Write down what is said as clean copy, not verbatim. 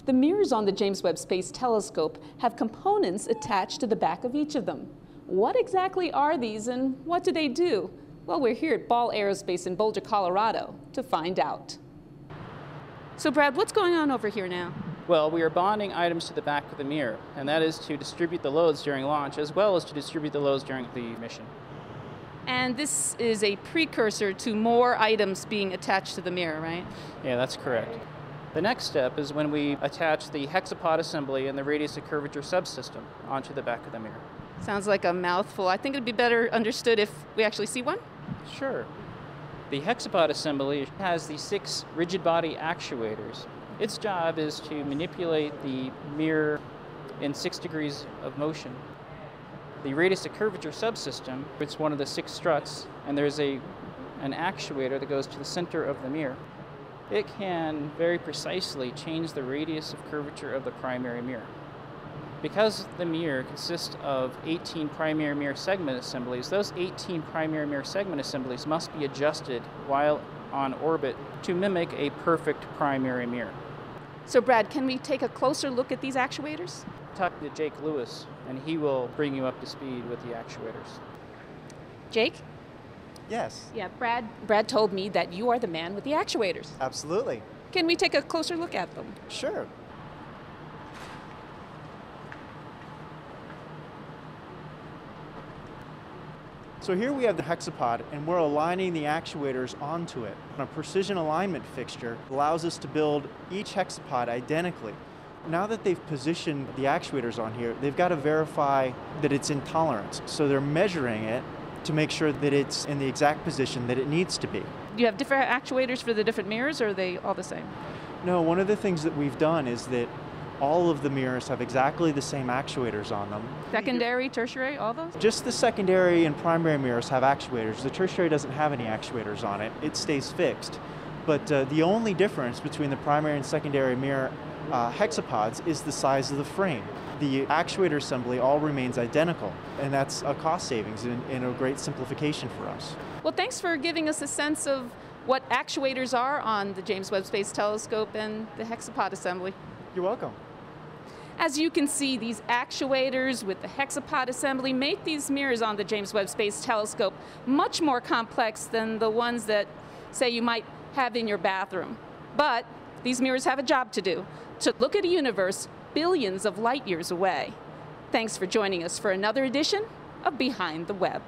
The mirrors on the James Webb Space Telescope have components attached to the back of each of them. What exactly are these and what do they do? Well, we're here at Ball Aerospace in Boulder, Colorado to find out. So Brad, what's going on over here now? Well, we are bonding items to the back of the mirror, and that is to distribute the loads during launch as well as to distribute the loads during the mission. And this is a precursor to more items being attached to the mirror, right? Yeah, that's correct. The next step is when we attach the hexapod assembly and the radius of curvature subsystem onto the back of the mirror. Sounds like a mouthful. I think it'd be better understood if we actually see one. Sure. The hexapod assembly has the 6 rigid body actuators. Its job is to manipulate the mirror in 6 degrees of motion. The radius of curvature subsystem, it's one of the 6 struts, and there's an actuator that goes to the center of the mirror. It can very precisely change the radius of curvature of the primary mirror. Because the mirror consists of 18 primary mirror segment assemblies, those 18 primary mirror segment assemblies must be adjusted while on orbit to mimic a perfect primary mirror. So Brad, can we take a closer look at these actuators? Talk to Jake Lewis, and he will bring you up to speed with the actuators. Jake? Yes. Yeah, Brad told me that you are the man with the actuators. Absolutely. Can we take a closer look at them? Sure. So here we have the hexapod, and we're aligning the actuators onto it. A precision alignment fixture allows us to build each hexapod identically. Now that they've positioned the actuators on here, they've got to verify that it's in tolerance. So they're measuring it to make sure that it's in the exact position that it needs to be. Do you have different actuators for the different mirrors, or are they all the same? No, one of the things that we've done is that all of the mirrors have exactly the same actuators on them. Secondary, tertiary, all those? Just the secondary and primary mirrors have actuators. The tertiary doesn't have any actuators on it. It stays fixed. But the only difference between the primary and secondary mirror hexapods is the size of the frame. The actuator assembly all remains identical, and that's a cost savings and a great simplification for us. Well, thanks for giving us a sense of what actuators are on the James Webb Space Telescope and the hexapod assembly. You're welcome. As you can see, these actuators with the hexapod assembly make these mirrors on the James Webb Space Telescope much more complex than the ones that, say, you might have in your bathroom. But these mirrors have a job to do, to look at a universe billions of light years away. Thanks for joining us for another edition of Behind the Webb.